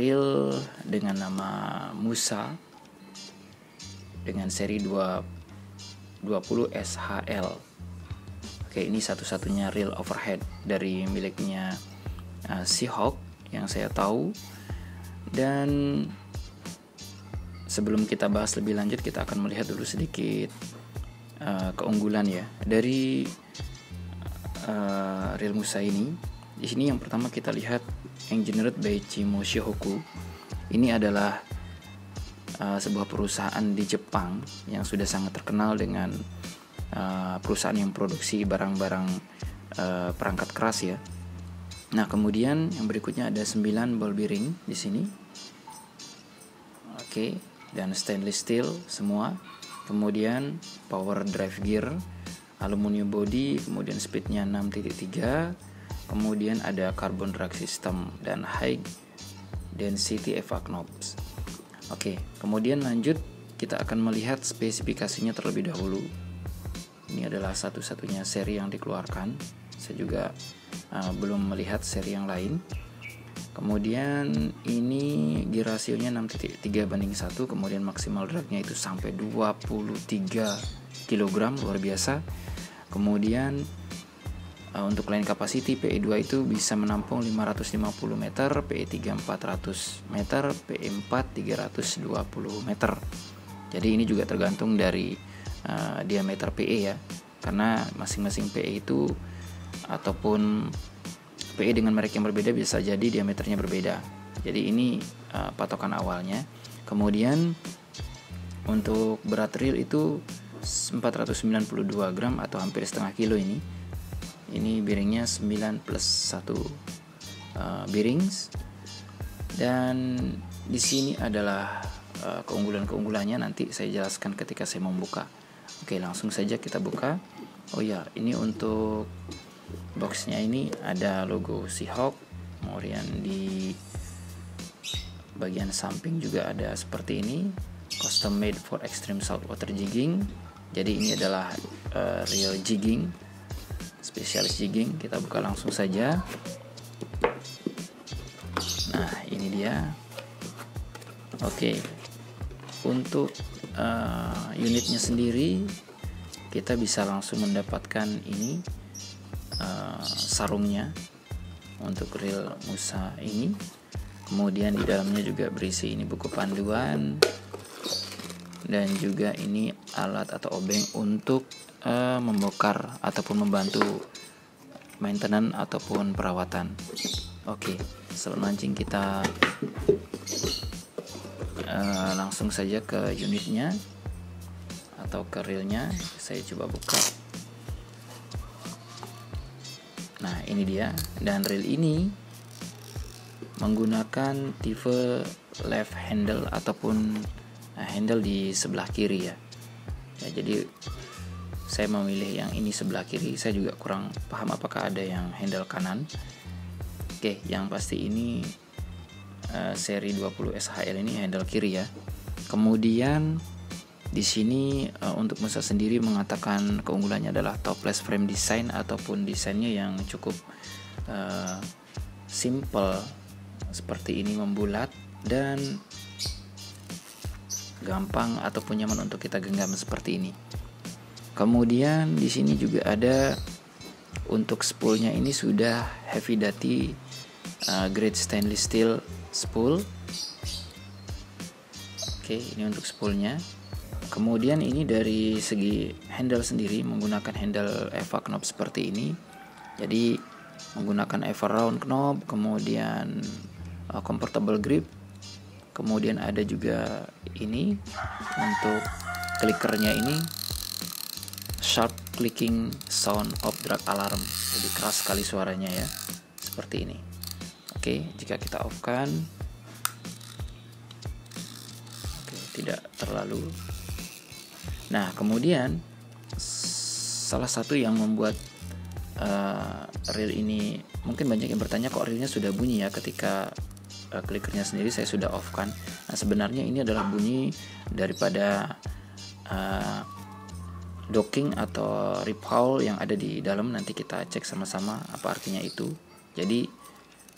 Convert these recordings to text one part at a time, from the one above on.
reel dengan nama Musa dengan seri 20 SHL. Oke, ini satu-satunya reel overhead dari miliknya Seahawk yang saya tahu. Dan sebelum kita bahas lebih lanjut, kita akan melihat dulu sedikit keunggulan ya dari reel Musa ini. Di sini yang pertama kita lihat engineered by Chimo Shihoku. Ini adalah sebuah perusahaan di Jepang yang sudah sangat terkenal dengan perusahaan yang produksi barang-barang perangkat keras ya. Nah, kemudian yang berikutnya ada 9 ball bearing di sini. Oke, dan stainless steel semua. Kemudian power drive gear, aluminium body, kemudian speednya 6.3. Kemudian ada carbon drag system dan high density EVA knobs. Oke, kemudian lanjut kita akan melihat spesifikasinya terlebih dahulu. Ini adalah satu-satunya seri yang dikeluarkan. Saya juga belum melihat seri yang lain. Kemudian ini gear rasionya 6.3:1. Kemudian maksimal dragnya itu sampai 23 kg, luar biasa. Kemudian untuk line capacity PE2 itu bisa menampung 550 meter, PE3 400 meter, PE4 320 meter. Jadi ini juga tergantung dari diameter PE ya, karena masing-masing PE itu ataupun PE dengan merek yang berbeda bisa jadi diameternya berbeda. Jadi ini patokan awalnya. Kemudian untuk berat reel itu 492 gram atau hampir setengah kilo ini. Ini bearingnya 9 plus 1 bearings. Dan di sini adalah keunggulan-keunggulannya, nanti saya jelaskan ketika saya membuka. Oke, langsung saja kita buka. Oh ya, ini untuk boxnya ini ada logo Seahawk. Kemudian di bagian samping juga ada seperti ini, custom made for extreme saltwater jigging. Jadi ini adalah reel jigging, spesialis jigging. Kita buka langsung saja. Nah, ini dia. Oke, untuk unitnya sendiri kita bisa langsung mendapatkan ini sarungnya untuk reel Musa ini. Kemudian di dalamnya juga berisi ini buku panduan, dan juga ini alat atau obeng untuk membongkar ataupun membantu maintenance ataupun perawatan. Oke, sebelum mancing kita langsung saja ke unitnya atau ke reelnya. Saya coba buka. Nah, ini dia. Dan reel ini menggunakan tipe left handle ataupun handle di sebelah kiri ya. Jadi saya memilih yang ini sebelah kiri. Saya juga kurang paham apakah ada yang handle kanan. Oke, yang pasti ini seri 20 SHL ini handle kiri ya. Kemudian di sini untuk Musa sendiri mengatakan keunggulannya adalah topless frame design ataupun desainnya yang cukup simple seperti ini, membulat dan gampang ataupun nyaman untuk kita genggam seperti ini. Kemudian di sini juga ada untuk spoolnya, ini sudah heavy duty grade stainless steel spool. Oke, ini untuk spoolnya. Kemudian ini dari segi handle sendiri menggunakan handle EVA knob seperti ini. Jadi menggunakan EVA round knob, kemudian comfortable grip. Kemudian ada juga ini untuk clickernya ini, sharp clicking sound of drag alarm. Jadi keras sekali suaranya ya, seperti ini. Oke, jika kita off-kan, oke, tidak terlalu. Nah, kemudian salah satu yang membuat reel ini, mungkin banyak yang bertanya kok reelnya sudah bunyi ya ketika clickernya sendiri saya sudah off kan. Nah, sebenarnya ini adalah bunyi daripada docking atau rip hole yang ada di dalam. Nanti kita cek sama-sama apa artinya itu. Jadi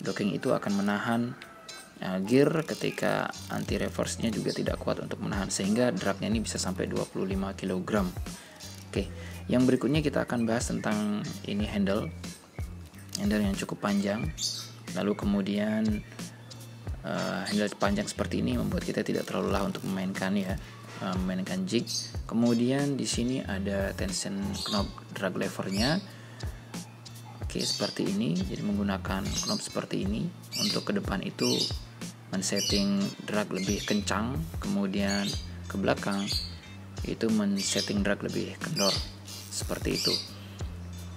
docking itu akan menahan gear ketika anti reverse-nya juga tidak kuat untuk menahan, sehingga dragnya ini bisa sampai 25 kg. Oke, yang berikutnya kita akan bahas tentang ini handle yang cukup panjang. Lalu kemudian handle panjang seperti ini membuat kita tidak terlalu lelah untuk memainkan jig. Kemudian di sini ada tension knob drag levernya. Oke, seperti ini. Jadi menggunakan knob seperti ini untuk ke depan itu men-setting drag lebih kencang, kemudian ke belakang itu men-setting drag lebih kendor, seperti itu.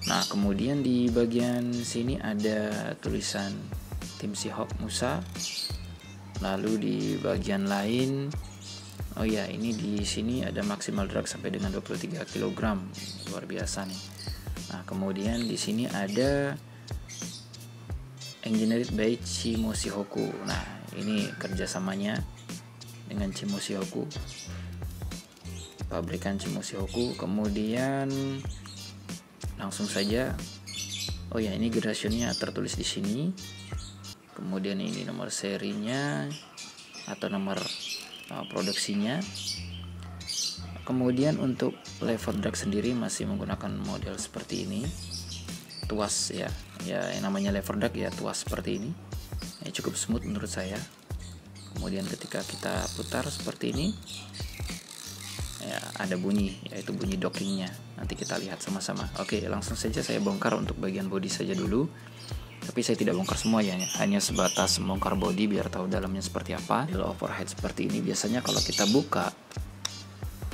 Nah, kemudian di bagian sini ada tulisan tim Seahawk Musa. Lalu di bagian lain, ini di sini ada maksimal drag sampai dengan 23 kg. Luar biasa nih. Nah, kemudian di sini ada engineered by Chimo Shihoku. Nah, ini kerjasamanya dengan Chimo Shihoku, pabrikan Chimo Shihoku. Kemudian langsung saja, ini generationnya tertulis di sini. Kemudian ini nomor serinya atau nomor produksinya. Kemudian untuk lever drag sendiri masih menggunakan model seperti ini, tuas ya yang namanya lever drag ya, tuas seperti ini. Cukup smooth menurut saya. Kemudian ketika kita putar seperti ini, ada bunyi, yaitu bunyi dockingnya. Nanti kita lihat sama-sama. Oke, langsung saja saya bongkar untuk bagian bodi saja dulu. Tapi saya tidak bongkar semua ya, hanya sebatas bongkar bodi biar tahu dalamnya seperti apa. Handle overhead seperti ini biasanya kalau kita buka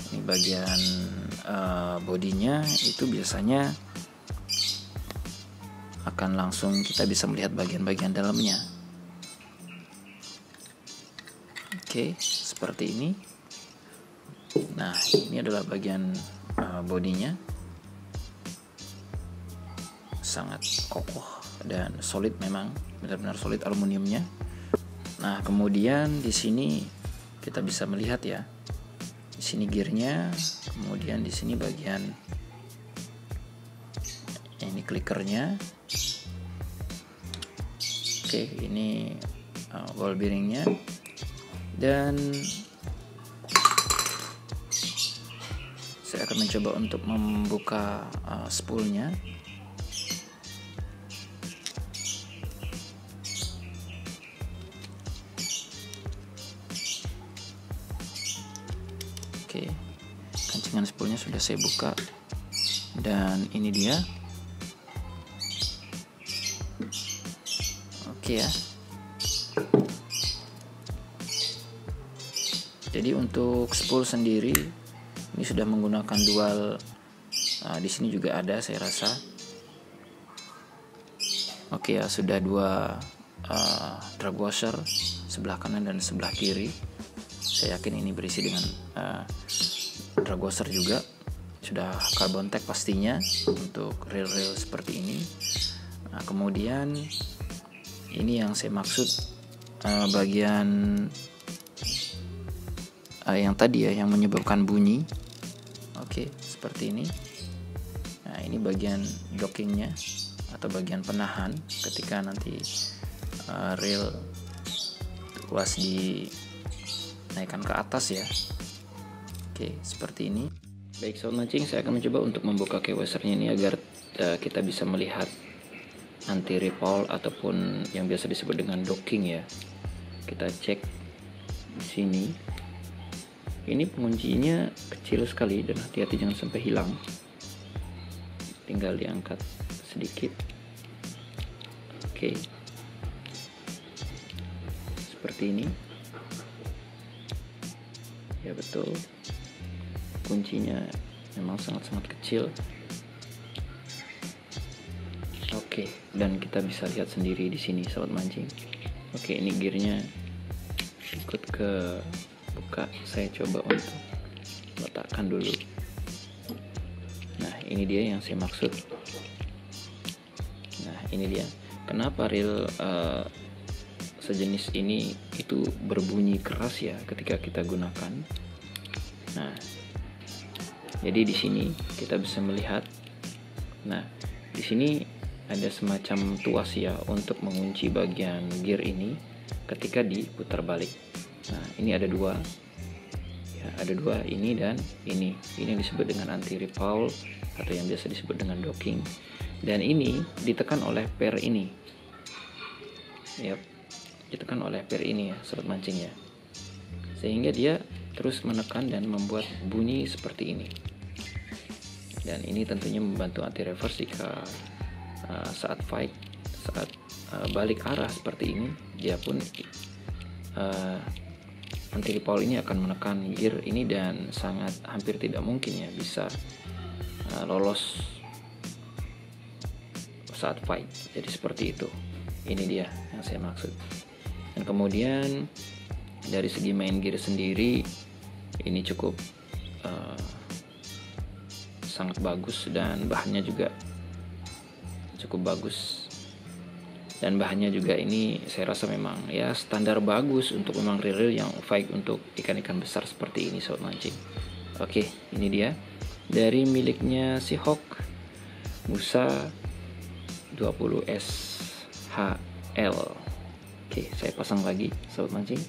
ini bagian bodinya, itu biasanya akan langsung kita bisa melihat bagian-bagian dalamnya. Oke, seperti ini. Nah, ini adalah bagian bodinya, sangat kokoh dan solid, memang benar-benar solid aluminiumnya. Nah, kemudian di sini kita bisa melihat ya, di sini gearnya, kemudian di sini bagian ini clickernya. Oke, ini ball bearingnya, dan saya akan mencoba untuk membuka spoolnya. Oke, kancingan spoolnya sudah saya buka, dan ini dia. Oke ya. Jadi untuk spool sendiri ini sudah menggunakan dual. Di sini juga ada, saya rasa. Oke ya, sudah dua drag washer, sebelah kanan dan sebelah kiri. Saya yakin ini berisi dengan drag washer juga. Sudah carbon tag pastinya untuk rail-rail seperti ini. Nah, kemudian ini yang saya maksud bagian yang tadi ya, yang menyebabkan bunyi. Oke, seperti ini. Nah, ini bagian dockingnya atau bagian penahan ketika nanti reel tuas dinaikkan ke atas ya. Oke, seperti ini. Baik sobat mancing, saya akan mencoba untuk membuka keywashernya ini agar kita bisa melihat anti ripple ataupun yang biasa disebut dengan docking ya. Kita cek di sini. Ini penguncinya kecil sekali dan hati-hati jangan sampai hilang. Tinggal diangkat sedikit. Oke. Seperti ini. Ya betul. Kuncinya memang sangat-sangat kecil. Oke, dan kita bisa lihat sendiri di sini sobat mancing. Oke, ini gearnya ikut ke buka. Saya coba untuk letakkan dulu. Nah, ini dia yang saya maksud. Nah, ini dia. Kenapa reel sejenis ini itu berbunyi keras ya ketika kita gunakan. Nah, jadi di sini kita bisa melihat. Nah, di sini ada semacam tuas ya untuk mengunci bagian gear ini. ketika diputar balik. Nah, ini ada dua. Ya, ada dua, ini dan ini. Ini yang disebut dengan anti repel atau yang biasa disebut dengan docking. Dan ini ditekan oleh pair ini. Yap, ditekan oleh pair ini ya, sobat mancing ya. Sehingga dia terus menekan dan membuat bunyi seperti ini. Dan ini tentunya membantu anti reverse jika saat fight, saat balik arah seperti ini, dia pun anti repel ini akan menekan gear ini dan sangat hampir tidak mungkin ya bisa lolos saat fight. Jadi seperti itu. Ini dia yang saya maksud. Dan kemudian dari segi main gear sendiri ini cukup sangat bagus dan bahannya juga cukup bagus. Dan bahannya juga ini saya rasa memang ya standar bagus untuk memang reel yang fight untuk ikan-ikan besar seperti ini, sobat mancing. Oke, ini dia dari miliknya Seahawk Musa 20 SHL. Oke, saya pasang lagi, sobat mancing.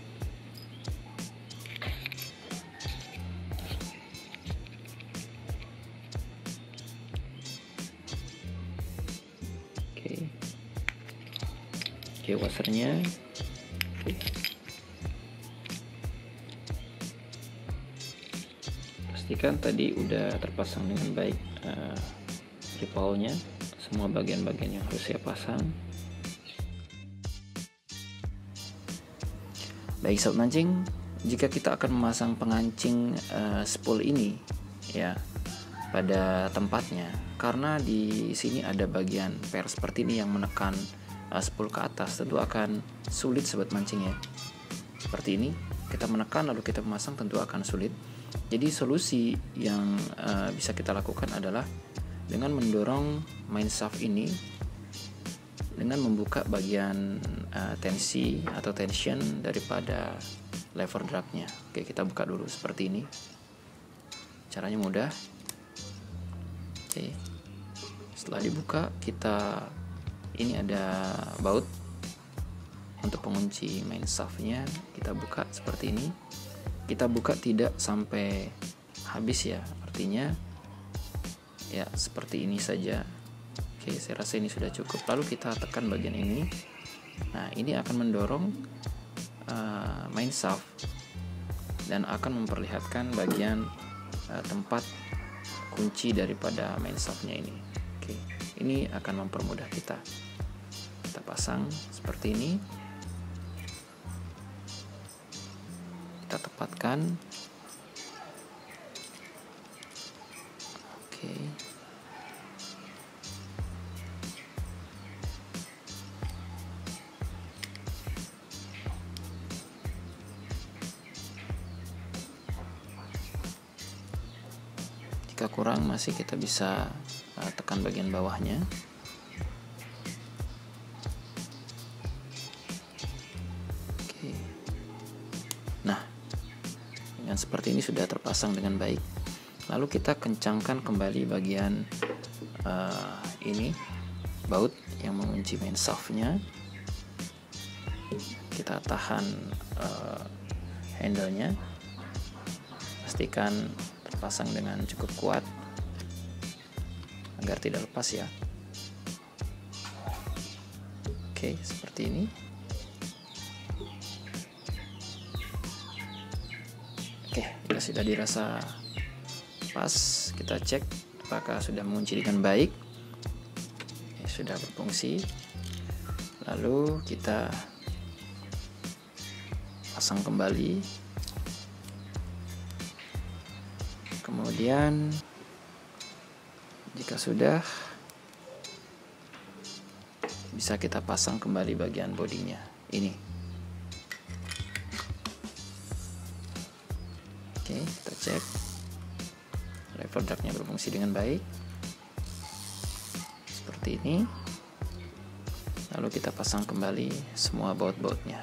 Oke, wassernya. Oke. Pastikan tadi udah terpasang dengan baik repelnya, semua bagian-bagian yang harus saya pasang. Baik sobat mancing, jika kita akan memasang pengancing spool ini ya pada tempatnya, karena di sini ada bagian pair seperti ini yang menekan spool ke atas, tentu akan sulit sobat mancing ya. Seperti ini, kita menekan lalu kita memasang tentu akan sulit. Jadi solusi yang bisa kita lakukan adalah dengan mendorong main shaft ini dengan membuka bagian tensi atau tension daripada lever dragnya. Oke, kita buka dulu seperti ini. Caranya mudah. Oke. Setelah dibuka, ini ada baut untuk pengunci main shaftnya. Kita buka seperti ini. Kita buka tidak sampai habis ya, artinya ya seperti ini saja. Oke, saya rasa ini sudah cukup. Lalu kita tekan bagian ini. Nah, ini akan mendorong main shaft dan akan memperlihatkan bagian tempat kunci daripada main shaftnya ini. Oke, ini akan mempermudah kita. Kita pasang seperti ini. Kita tepatkan. Oke. Jika kurang masih kita bisa tekan bagian bawahnya. Oke. Nah, dengan seperti ini sudah terpasang dengan baik. Lalu kita kencangkan kembali bagian ini baut yang mengunci main shaftnya. Kita tahan handle-nya. Pastikan terpasang dengan cukup kuat agar tidak lepas ya. Oke, seperti ini. Oke, jika sudah dirasa pas, kita cek apakah sudah mengunci dengan baik. Sudah berfungsi. Lalu kita pasang kembali. Kemudian jika sudah, bisa kita pasang kembali bagian bodinya ini. Oke, kita cek lever dragnya berfungsi dengan baik seperti ini. Lalu kita pasang kembali semua baut-bautnya.